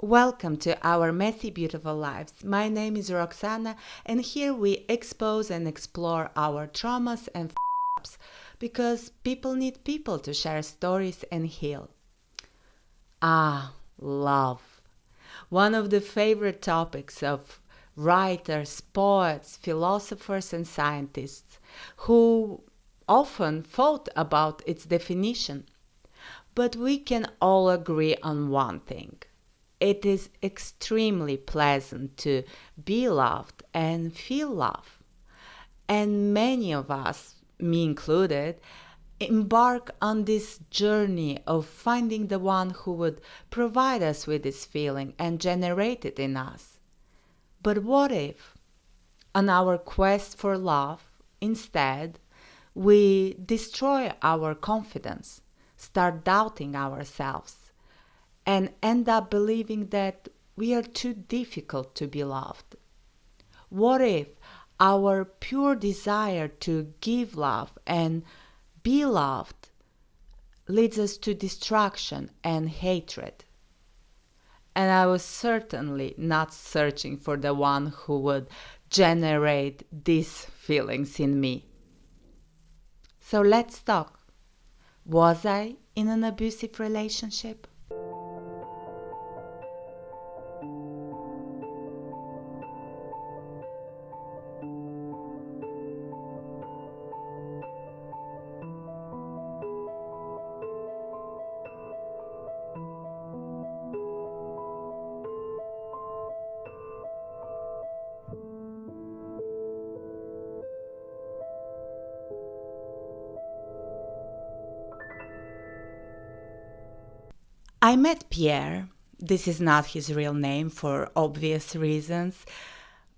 Welcome to our messy, beautiful lives. My name is Roxana, and here we expose and explore our traumas and ups because people need people to share stories and heal. Love. One of the favorite topics of writers, poets, philosophers, and scientists who often fought about its definition. But we can all agree on one thing. It is extremely pleasant to be loved and feel love. And many of us, me included, embark on this journey of finding the one who would provide us with this feeling and generate it in us. But what if, on our quest for love, instead, we destroy our confidence, start doubting ourselves, and end up believing that we are too difficult to be loved? What if our pure desire to give love and be loved leads us to destruction and hatred? And I was certainly not searching for the one who would generate these feelings in me. So let's talk. Was I in an abusive relationship? I met Pierre. This is not his real name for obvious reasons,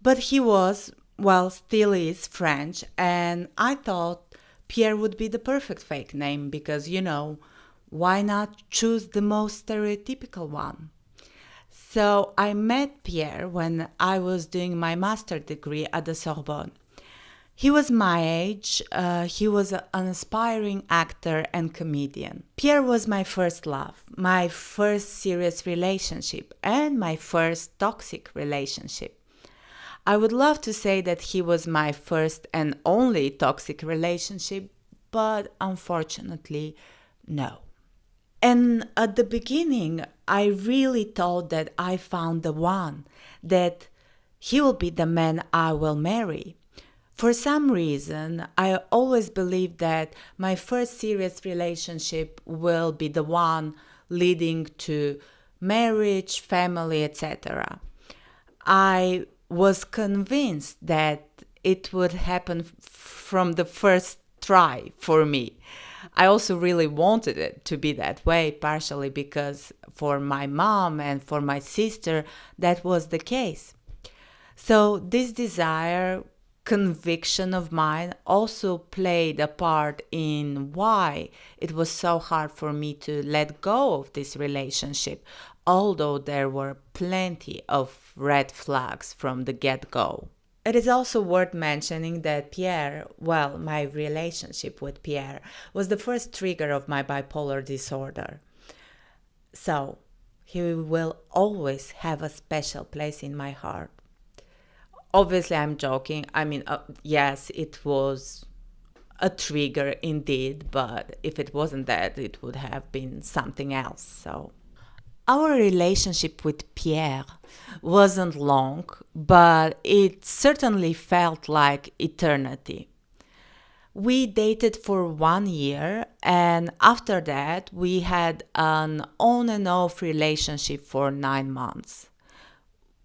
but he was, well, still is French, and I thought Pierre would be the perfect fake name because, why not choose the most stereotypical one? So I met Pierre when I was doing my master's degree at the Sorbonne. He was my age, he was an aspiring actor and comedian. Pierre was my first love, my first serious relationship, and my first toxic relationship. I would love to say that he was my first and only toxic relationship, but unfortunately, no. And at the beginning, I really thought that I found the one, that he will be the man I will marry. For some reason, I always believed that my first serious relationship will be the one leading to marriage, family, etc. I was convinced that it would happen from the first try for me. I also really wanted it to be that way, partially because for my mom and for my sister, that was the case. So this conviction of mine also played a part in why it was so hard for me to let go of this relationship, although there were plenty of red flags from the get-go. It is also worth mentioning that Pierre, well, my relationship with Pierre, was the first trigger of my bipolar disorder. So, he will always have a special place in my heart. Obviously, I'm joking. Yes, it was a trigger indeed, but if it wasn't that, it would have been something else. So, our relationship with Pierre wasn't long, but it certainly felt like eternity. We dated for 1 year, and after that, we had an on and off relationship for 9 months.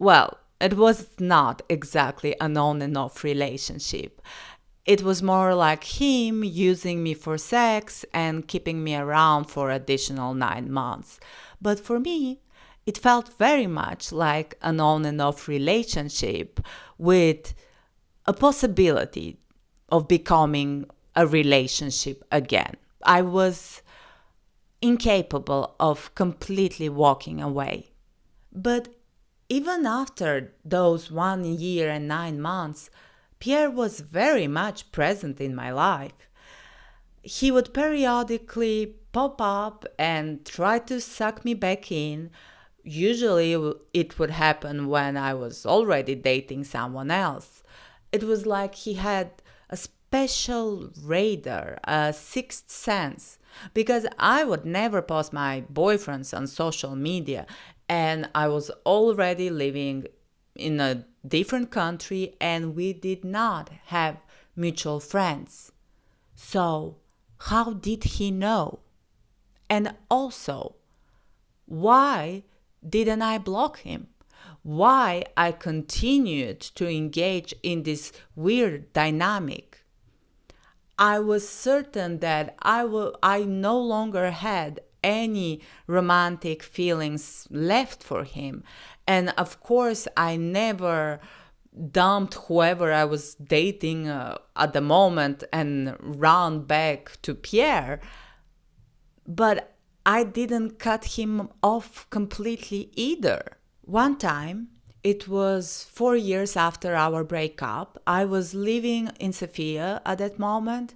Well, it was not exactly an on and off relationship. It was more like him using me for sex and keeping me around for additional 9 months. But for me, it felt very much like an on and off relationship with a possibility of becoming a relationship again. I was incapable of completely walking away. But even after those 1 year and 9 months, Pierre was very much present in my life. He would periodically pop up and try to suck me back in, Usually it would happen when I was already dating someone else. It was like he had a special radar, a sixth sense, because I would never post my boyfriends on social media, and I was already living in a different country and we did not have mutual friends. So, how did he know? And also, why didn't I block him? Why I continued to engage in this weird dynamic? I was certain that I no longer had any romantic feelings left for him. And of course, I never dumped whoever I was dating at the moment and ran back to Pierre. But I didn't cut him off completely either. One time, it was 4 years after our breakup. I was living in Sofia at that moment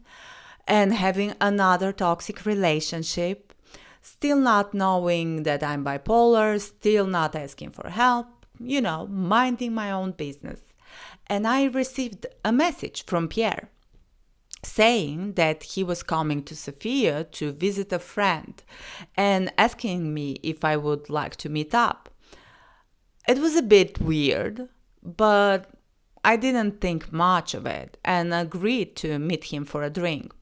and having another toxic relationship, still not knowing that I'm bipolar, still not asking for help, minding my own business. And I received a message from Pierre saying that he was coming to Sofia to visit a friend and asking me if I would like to meet up. It was a bit weird, but I didn't think much of it and agreed to meet him for a drink.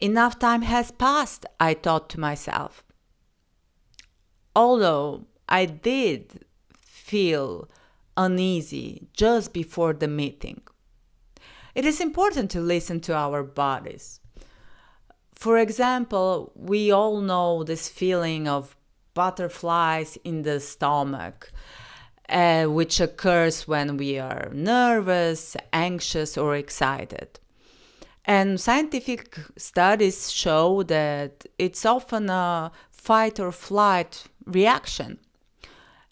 Enough time has passed, I thought to myself. Although I did feel uneasy just before the meeting. It is important to listen to our bodies. For example, we all know this feeling of butterflies in the stomach, which occurs when we are nervous, anxious, or excited. And scientific studies show that it's often a fight or flight reaction.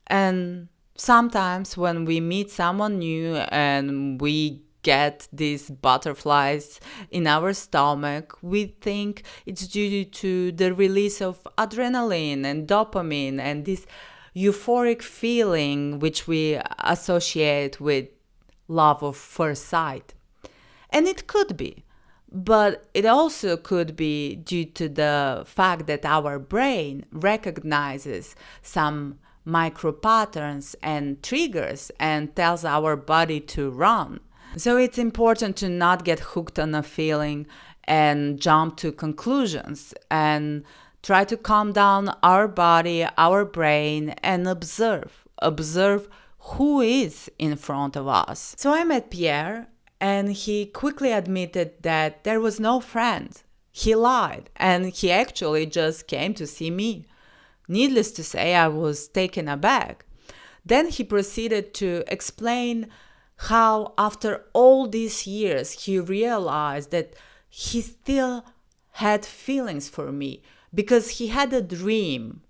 And sometimes when we meet someone new and we get these butterflies in our stomach, we think it's due to the release of adrenaline and dopamine and this euphoric feeling which we associate with love of first sight. And it could be, but it also could be due to the fact that our brain recognizes some micro patterns and triggers and tells our body to run. So it's important to not get hooked on a feeling and jump to conclusions and try to calm down our body, our brain, and observe who is in front of us. So I met Pierre, and he quickly admitted that there was no friend. He lied, and he actually just came to see me. Needless to say, I was taken aback. Then he proceeded to explain how after all these years he realized that he still had feelings for me because he had a dream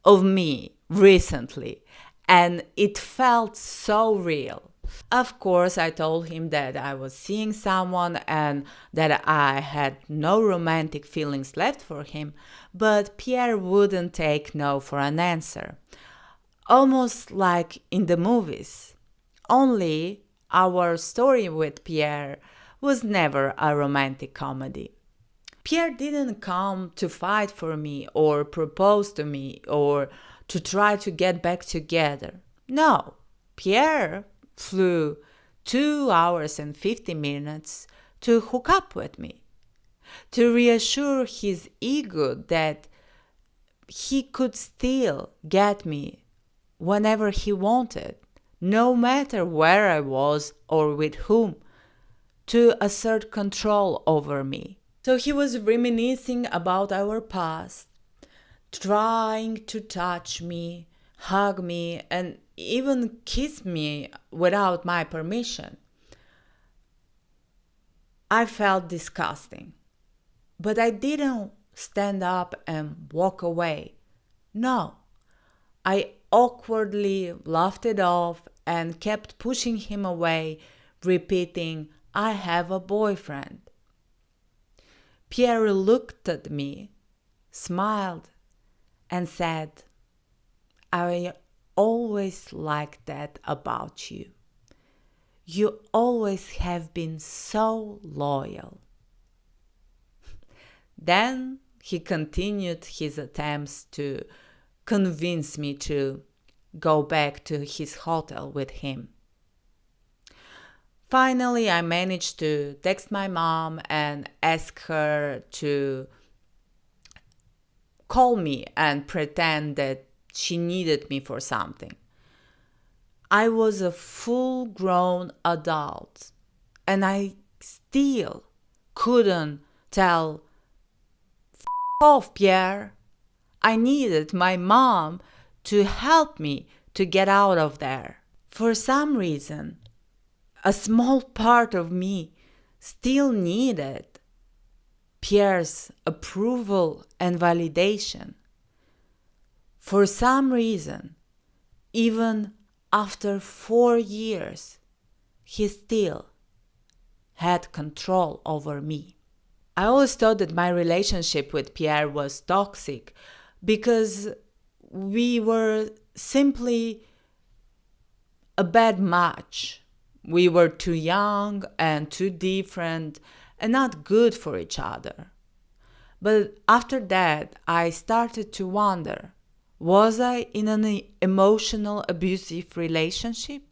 of me recently and it felt so real. Of course, I told him that I was seeing someone and that I had no romantic feelings left for him, but Pierre wouldn't take no for an answer. Almost like in the movies. Only our story with Pierre was never a romantic comedy. Pierre didn't come to fight for me or propose to me or to try to get back together. No, Pierre flew 2 hours and 50 minutes to hook up with me, to reassure his ego that he could still get me whenever he wanted, no matter where I was or with whom, to assert control over me. So he was reminiscing about our past, trying to touch me, hug me, and even kiss me without my permission. I felt disgusting, but I didn't stand up and walk away. No, I awkwardly laughed it off and kept pushing him away, repeating, "I have a boyfriend." Pierre looked at me, smiled, and said, I always like that about you. You always have been so loyal. Then he continued his attempts to convince me to go back to his hotel with him. Finally, I managed to text my mom and ask her to call me and pretend that she needed me for something. I was a full-grown adult and I still couldn't tell off, Pierre. I needed my mom to help me to get out of there. For some reason, a small part of me still needed Pierre's approval and validation. For some reason, even after 4 years, he still had control over me. I always thought that my relationship with Pierre was toxic because we were simply a bad match. We were too young and too different and not good for each other. But after that, I started to wonder, was I in an emotional abusive relationship?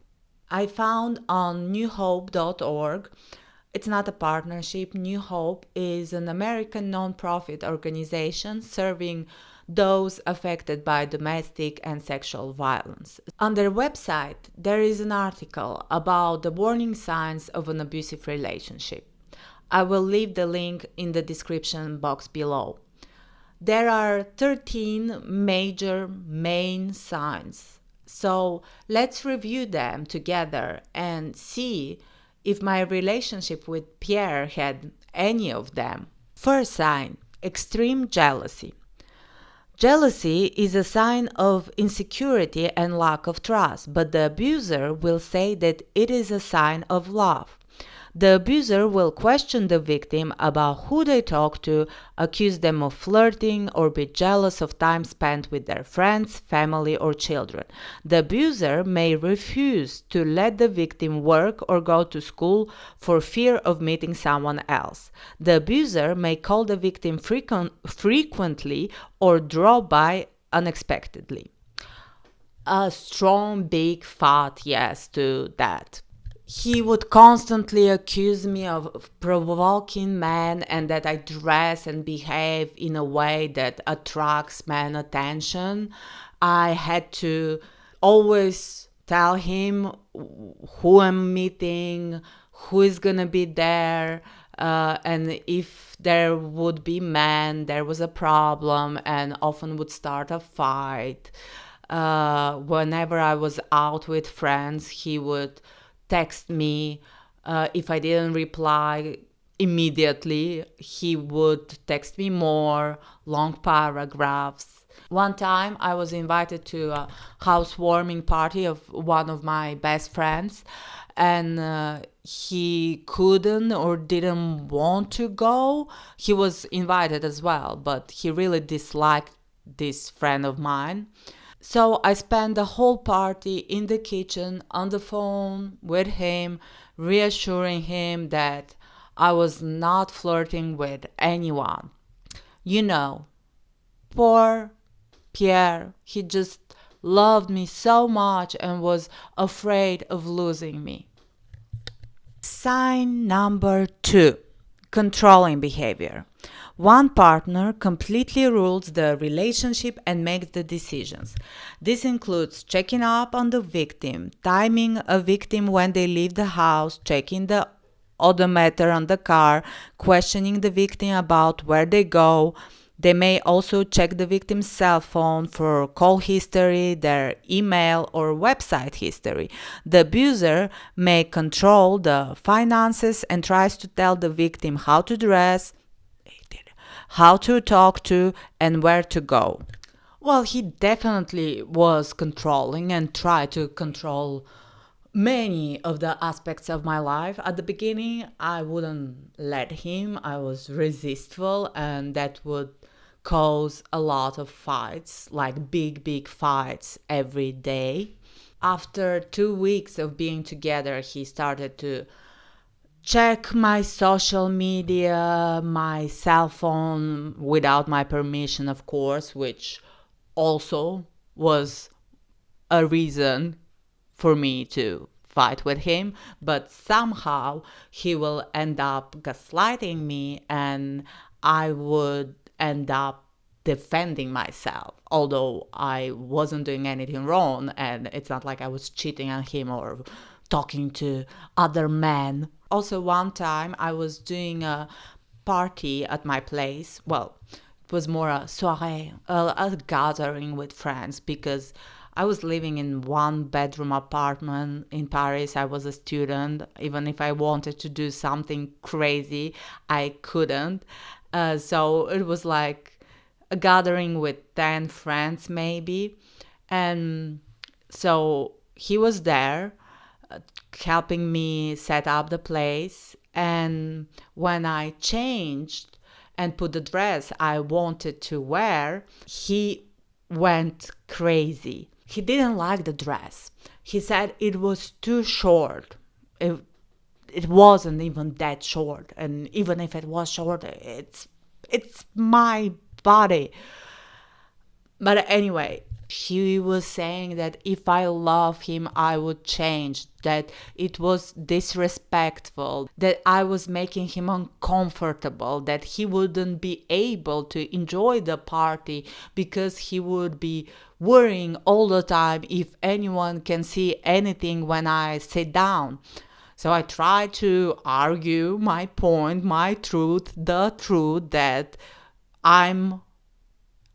I found on newhope.org, it's not a partnership. New Hope is an American nonprofit organization serving those affected by domestic and sexual violence. On their website, there is an article about the warning signs of an abusive relationship. I will leave the link in the description box below. There are 13 major main signs. So let's review them together and see if my relationship with Pierre had any of them. First sign, extreme jealousy. Jealousy is a sign of insecurity and lack of trust, but the abuser will say that it is a sign of love. The abuser will question the victim about who they talk to, accuse them of flirting, or be jealous of time spent with their friends, family, or children. The abuser may refuse to let the victim work or go to school for fear of meeting someone else. The abuser may call the victim frequently or drop by unexpectedly. A strong, big, fat yes to that. He would constantly accuse me of provoking men and that I dress and behave in a way that attracts men attention. I had to always tell him who I'm meeting, who is gonna be there, and if there would be men, there was a problem, and often would start a fight. Whenever I was out with friends, he would text me. If I didn't reply immediately, he would text me more, long paragraphs. One time I was invited to a housewarming party of one of my best friends, and he couldn't or didn't want to go. He was invited as well, but he really disliked this friend of mine. So I spent the whole party in the kitchen on the phone with him, reassuring him that I was not flirting with anyone. You know, poor Pierre, he just loved me so much and was afraid of losing me. Sign number 2, controlling behavior. One partner completely rules the relationship and makes the decisions. This includes checking up on the victim, timing a victim when they leave the house, checking the odometer on the car, questioning the victim about where they go. They may also check the victim's cell phone for call history, their email, or website history. The abuser may control the finances and tries to tell the victim how to dress, how to talk to, and where to go. Well, he definitely was controlling and tried to control many of the aspects of my life. At the beginning, I wouldn't let him. I was resistful, and that would cause a lot of fights, like big fights every day. After 2 weeks of being together, he started to check my social media, my cell phone without my permission, of course, which also was a reason for me to fight with him. But somehow he will end up gaslighting me, and I would end up defending myself, although I wasn't doing anything wrong, and it's not like I was cheating on him or talking to other men. Also, one time I was doing a party at my place. Well, it was more a soirée, a gathering with friends, because I was living in one bedroom apartment in Paris. I was a student. Even if I wanted to do something crazy, I couldn't. So it was like a gathering with 10 friends, maybe. And so he was there helping me set up the place. And when I changed and put the dress I wanted to wear, he went crazy. He didn't like the dress. He said it was too short. It wasn't even that short. And even if it was short, it's my body. But anyway, he was saying that if I love him, I would change, that it was disrespectful, that I was making him uncomfortable, that he wouldn't be able to enjoy the party because he would be worrying all the time if anyone can see anything when I sit down. So I tried to argue my point, my truth, the truth that I'm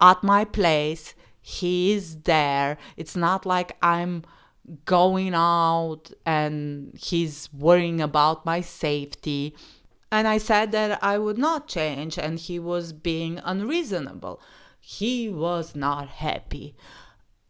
at my place, he is there. It's not like I'm going out and he's worrying about my safety. And I said that I would not change, and he was being unreasonable. He was not happy.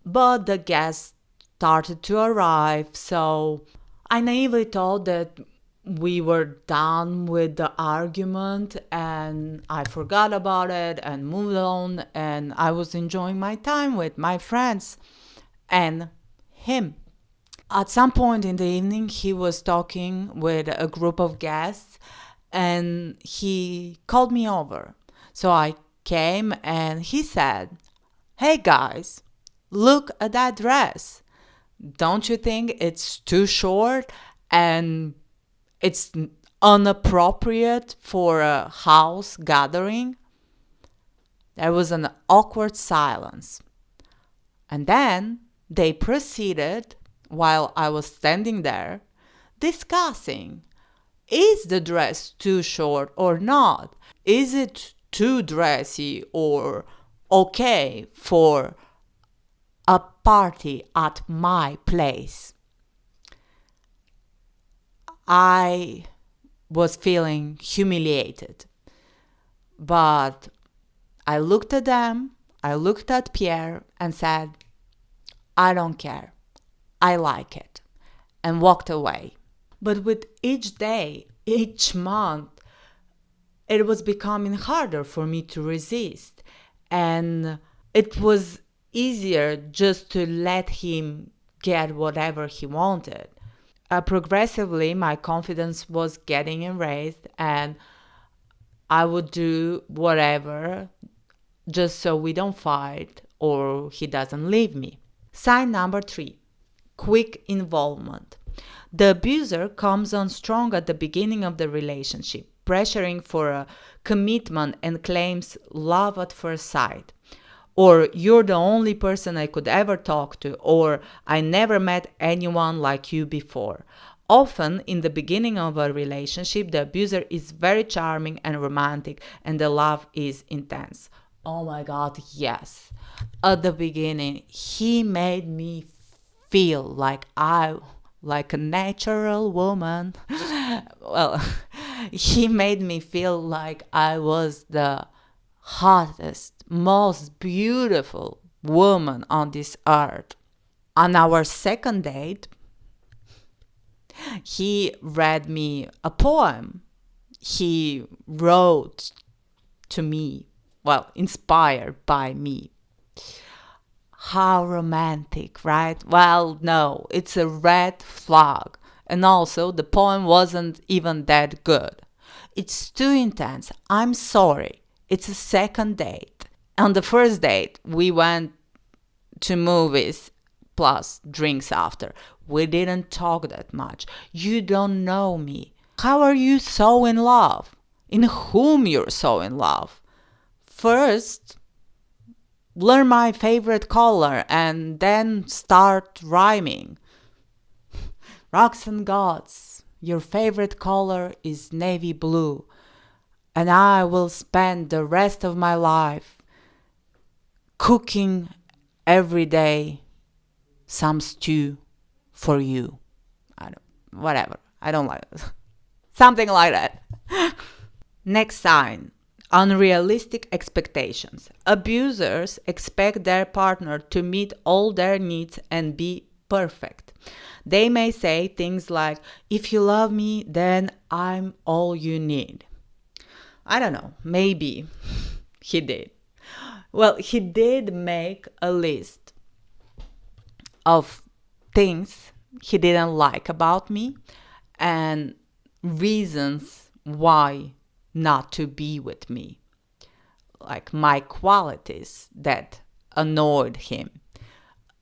But the guests started to arrive, so I naively thought that we were done with the argument, and I forgot about it and moved on, and I was enjoying my time with my friends and him. At some point in the evening, he was talking with a group of guests, and he called me over. So I came, and he said, "Hey guys, look at that dress. Don't you think it's too short and it's inappropriate for a house gathering?" There was an awkward silence. And then they proceeded, while I was standing there, discussing, is the dress too short or not? Is it too dressy or okay for a party at my place? I was feeling humiliated, but I looked at them, I looked at Pierre and said, I don't care, I like it, and walked away. But with each day, each month, it was becoming harder for me to resist, and it was easier just to let him get whatever he wanted. Progressively, my confidence was getting erased, and I would do whatever just so we don't fight or he doesn't leave me. Sign number 3, quick involvement. The abuser comes on strong at the beginning of the relationship, pressuring for a commitment and claims love at first sight. Or you're the only person I could ever talk to, or I never met anyone like you before. Often, in the beginning of a relationship, the abuser is very charming and romantic, and the love is intense. Oh my God, yes. At the beginning, he made me feel like like a natural woman. Well, he made me feel like I was the hottest, most beautiful woman on this earth. On our second date, he read me a poem he wrote to me inspired by me. How romantic, right? Well, no, it's a red flag. And also, the poem wasn't even that good. It's too intense. I'm sorry. It's a second date. On the first date, we went to movies plus drinks after. We didn't talk that much. You don't know me. How are you so in love? In whom you're so in love? First, learn my favorite color and then start rhyming. Rocks and gods, your favorite color is navy blue, and I will spend the rest of my life cooking every day some stew for you. Whatever. I don't like it. Something like that. Next sign. Unrealistic expectations. Abusers expect their partner to meet all their needs and be perfect. They may say things like, if you love me, then I'm all you need. I don't know, maybe he did. Well, he did make a list of things he didn't like about me and reasons why not to be with me, like my qualities that annoyed him.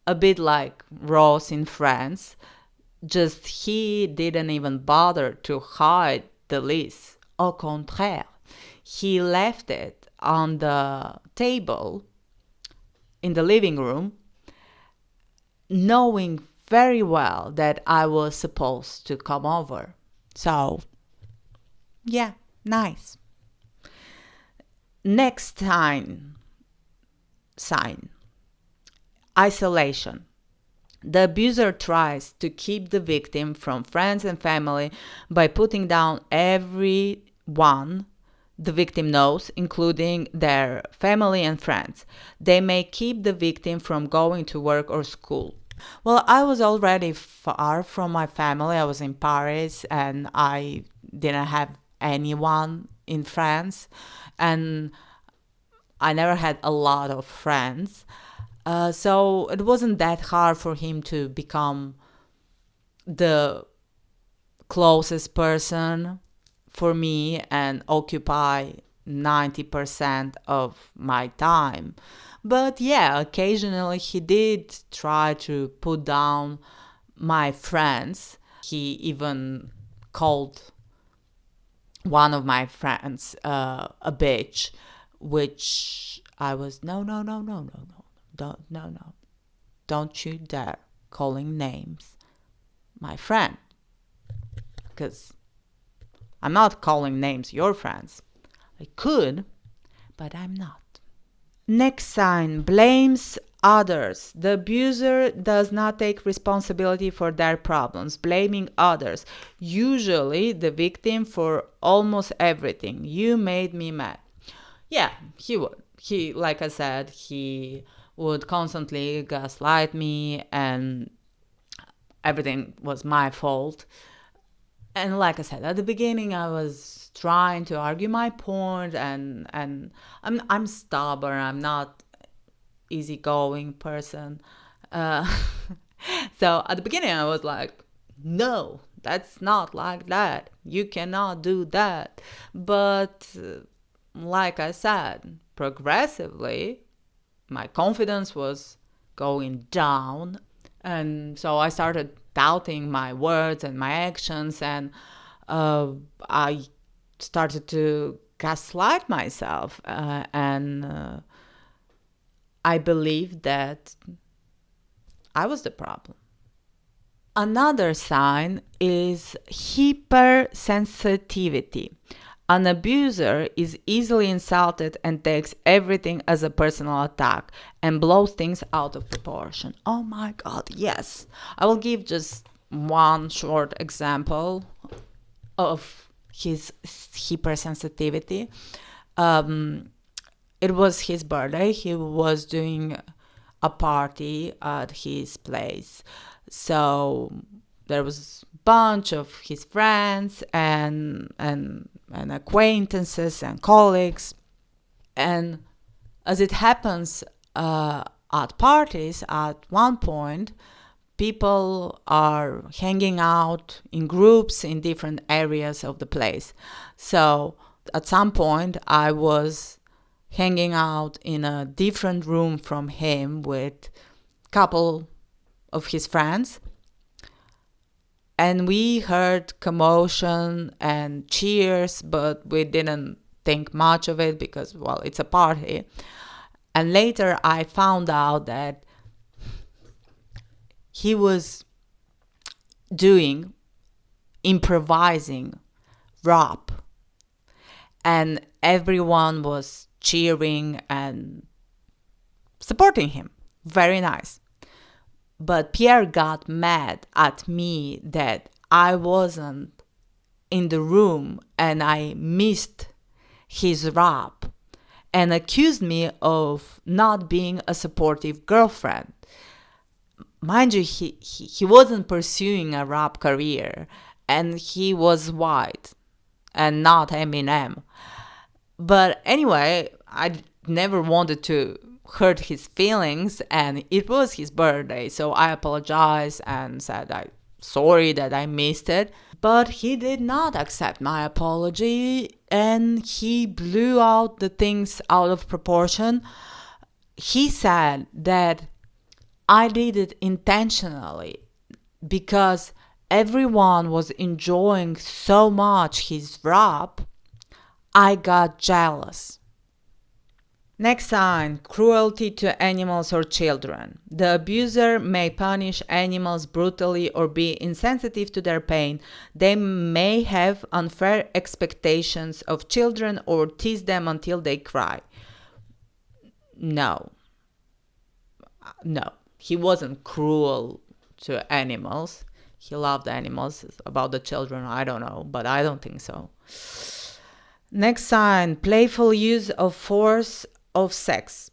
A bit like Ross in France, just he didn't even bother to hide the list. Au contraire, he left it on the table in the living room, knowing very well that I was supposed to come over. So, yeah, nice. Next sign. Isolation. The abuser tries to keep the victim from friends and family by putting down everyone the victim knows, including their family and friends. They may keep the victim from going to work or school. Well, I was already far from my family. I was in Paris and I didn't have anyone in France, and I never had a lot of friends. So it wasn't that hard for him to become the closest person for me and occupy 90% of my time. But yeah, occasionally he did try to put down my friends. He even called one of my friends a bitch, which I was, no, don't you dare calling names my friend, because I'm not calling names your friends. I could, but I'm not. Next sign, blames others. The abuser does not take responsibility for their problems, blaming others, usually the victim, for almost everything. You made me mad. Yeah, he would. Like I said, he would constantly gaslight me and everything was my fault. And like I said, at the beginning I was trying to argue my point, and I'm stubborn. I'm not easygoing person. Uh, so at the beginning I was like, no, that's not like that. You cannot do that. But like I said, progressively, my confidence was going down. And so I started doubting my words and my actions, and I started to gaslight myself. And I believed that I was the problem. Another sign is hypersensitivity. An abuser is easily insulted and takes everything as a personal attack and blows things out of proportion. Oh my God, yes. I will give just one short example of his hypersensitivity. It was his birthday. He was doing a party at his place. So there was a bunch of his friends and acquaintances and colleagues. And As it happens at parties, at one point, people are hanging out in groups in different areas of the place. So at some point, I was hanging out in a different room from him with a couple of his friends. And we heard commotion and cheers, but we didn't think much of it because, well, it's a party. And later I found out that he was improvising rap, and everyone was cheering and supporting him. Very nice. But Pierre got mad at me that I wasn't in the room and I missed his rap, and accused me of not being a supportive girlfriend. Mind you, he wasn't pursuing a rap career, and he was white and not Eminem. But anyway, I never wanted to hurt his feelings, and it was his birthday, so I apologized and said I'm sorry that I missed it. But he did not accept my apology, and he blew out the things out of proportion. He said that I did it intentionally because everyone was enjoying so much his rap. I got jealous. Next sign, cruelty to animals or children. The abuser may punish animals brutally or be insensitive to their pain. They may have unfair expectations of children or tease them until they cry. No, he wasn't cruel to animals. He loved animals. About the children, I don't know, but I don't think so. Next sign, playful use of force of sex.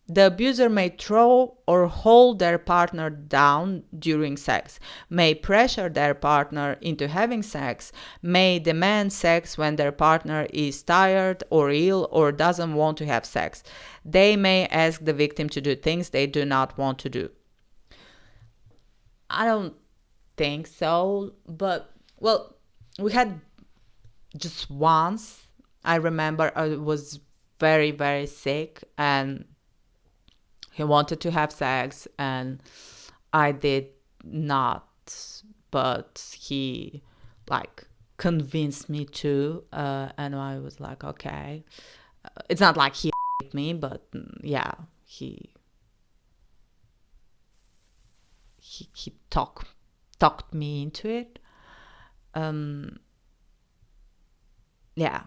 The abuser may throw or hold their partner down during sex, may pressure their partner into having sex, may demand sex when their partner is tired or ill or doesn't want to have sex. They may ask the victim to do things they do not want to do. I don't think so, but, well, we had just once. I remember I was very, very sick and he wanted to have sex and I did not, but he convinced me to, and I was like, okay. It's not like he me, but yeah, he talked me into it. Yeah,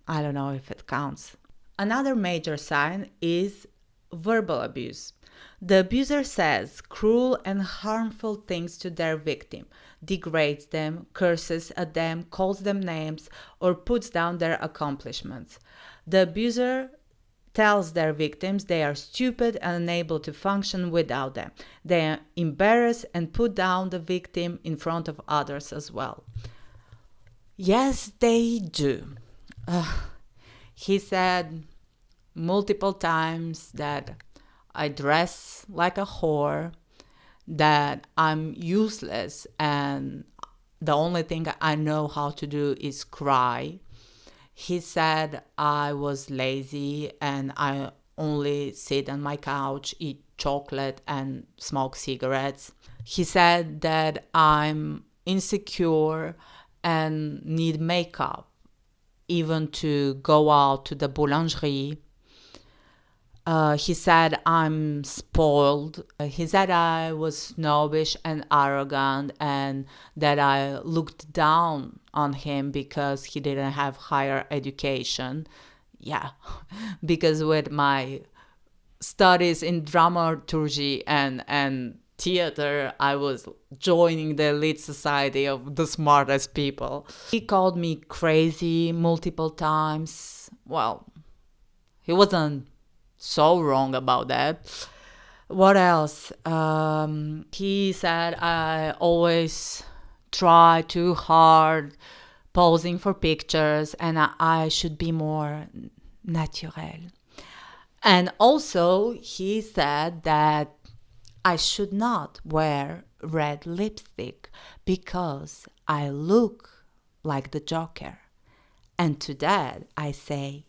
I don't know if it counts. Another major sign is verbal abuse. The abuser says cruel and harmful things to their victim, degrades them, curses at them, calls them names, or puts down their accomplishments. The abuser tells their victims they are stupid and unable to function without them. They embarrass and put down the victim in front of others as well. Yes, they do. He said multiple times that I dress like a whore, that I'm useless, and the only thing I know how to do is cry. He said I was lazy and I only sit on my couch, eat chocolate, and smoke cigarettes. He said that I'm insecure and need makeup, even to go out to the boulangerie. He said I'm spoiled. He said I was snobbish and arrogant and that I looked down on him because he didn't have higher education. Yeah, because with my studies in dramaturgy and theater, I was joining the elite society of the smartest people. He called me crazy multiple times. Well, he wasn't so wrong about that. What else? He said I always try too hard posing for pictures and I should be more naturel. And also, he said that I should not wear red lipstick because I look like the Joker. And to that, I say,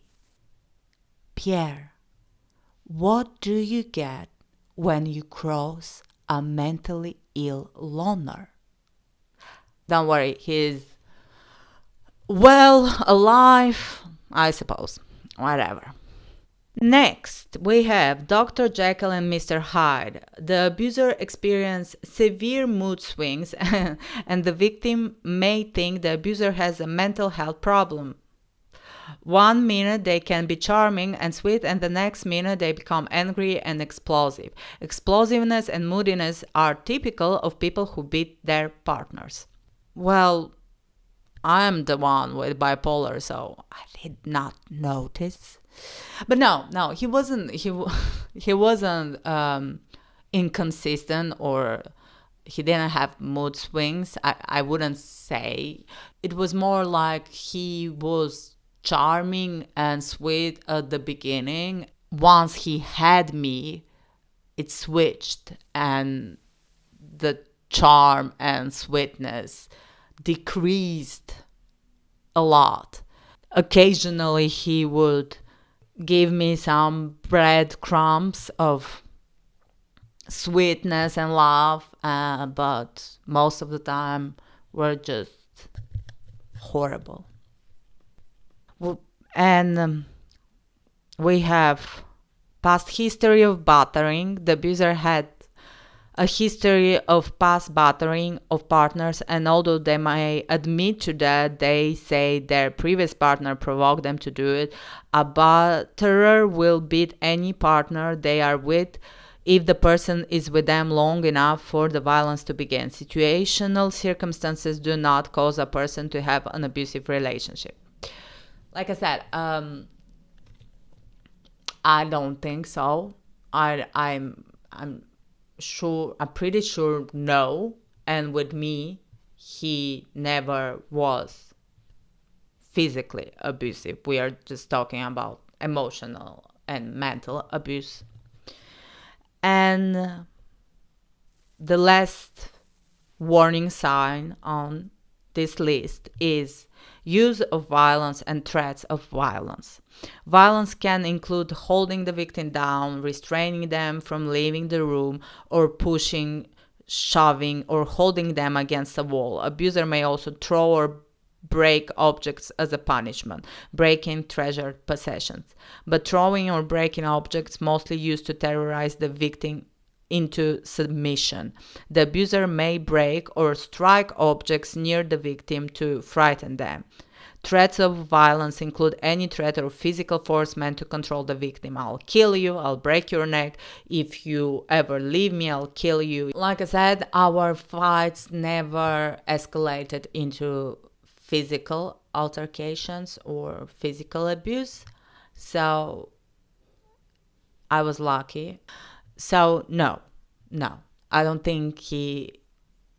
Pierre, what do you get when you cross a mentally ill loner? Don't worry, he's well alive, I suppose. Whatever. Next, we have Dr. Jekyll and Mr. Hyde. The abuser experiences severe mood swings, and the victim may think the abuser has a mental health problem. One minute they can be charming and sweet, and the next minute they become angry and explosive. Explosiveness and moodiness are typical of people who beat their partners. Well, I'm the one with bipolar, so I did not notice. But no, he wasn't. He wasn't inconsistent, or he didn't have mood swings. I wouldn't say. It was more like he was charming and sweet at the beginning. Once he had me, it switched, and the charm and sweetness decreased a lot. Occasionally, he would give me some breadcrumbs of sweetness and love, but most of the time were just horrible. And we have past history of battering. The abuser had a history of past battering of partners, and although they may admit to that, they say their previous partner provoked them to do it. A batterer will beat any partner they are with if the person is with them long enough for the violence to begin. Situational circumstances do not cause a person to have an abusive relationship. Like I said, I don't think so. I'm sure, I'm pretty sure no. And with me, he never was physically abusive. We are just talking about emotional and mental abuse. And the last warning sign on this list is use of violence and threats of violence. Violence can include holding the victim down, restraining them from leaving the room, or pushing, shoving, or holding them against a wall. Abuser may also throw or break objects as a punishment, breaking treasured possessions. But throwing or breaking objects mostly used to terrorize the victim into submission. The abuser may break or strike objects near the victim to frighten them. Threats of violence include any threat or physical force meant to control the victim. I'll kill you, I'll break your neck, if you ever leave me, I'll kill you. Like I said, our fights never escalated into physical altercations or physical abuse, so I was lucky. So no, I don't think he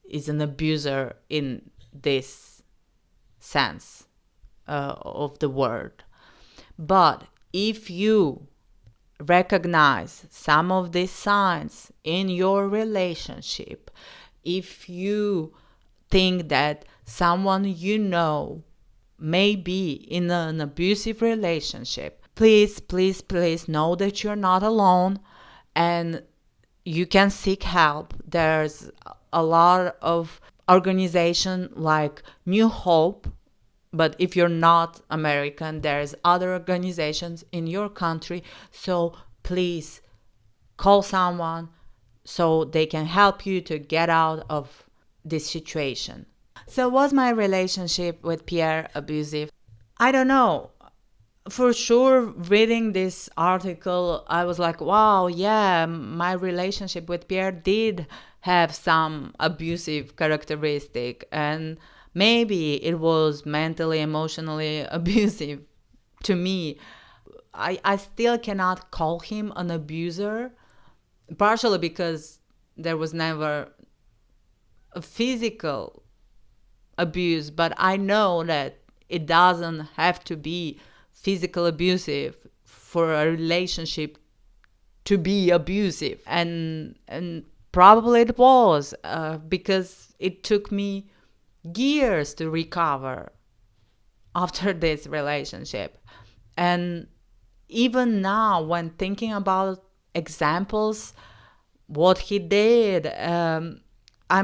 is an abuser in this sense of the word. But if you recognize some of these signs in your relationship, if you think that someone you know may be in an abusive relationship, please know that you're not alone and you can seek help. There's a lot of organizations like New Hope, but if you're not American, there's other organizations in your country. So please call someone so they can help you to get out of this situation. So was my relationship with Pierre abusive? I don't know. For sure, reading this article, I was like, wow, yeah, my relationship with Pierre did have some abusive characteristic, and maybe it was mentally, emotionally abusive to me. I still cannot call him an abuser, partially because there was never a physical abuse, but I know that it doesn't have to be physical abusive for a relationship to be abusive. And probably it was, because it took me years to recover after this relationship. And even now, when thinking about examples, what he did, I'm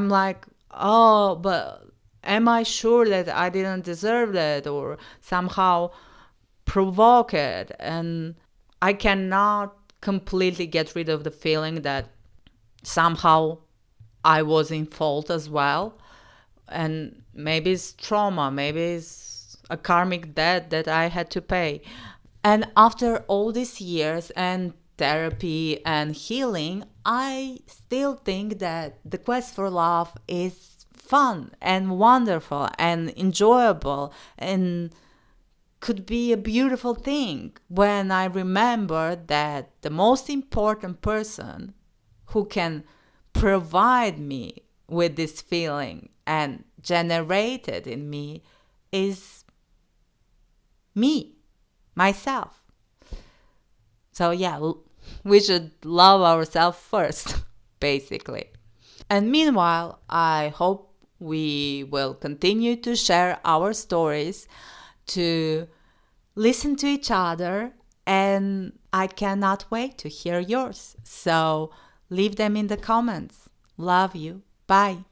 like, oh, but am I sure that I didn't deserve that or somehow provoke it? And I cannot completely get rid of the feeling that somehow I was in fault as well. And maybe it's trauma, maybe it's a karmic debt that I had to pay. And after all these years and therapy and healing, I still think that the quest for love is fun and wonderful and enjoyable and could be a beautiful thing when I remember that the most important person who can provide me with this feeling and generate it in me is me, myself. So yeah, we should love ourselves first, basically. And meanwhile, I hope we will continue to share our stories, to listen to each other, and I cannot wait to hear yours. So leave them in the comments. Love you. Bye.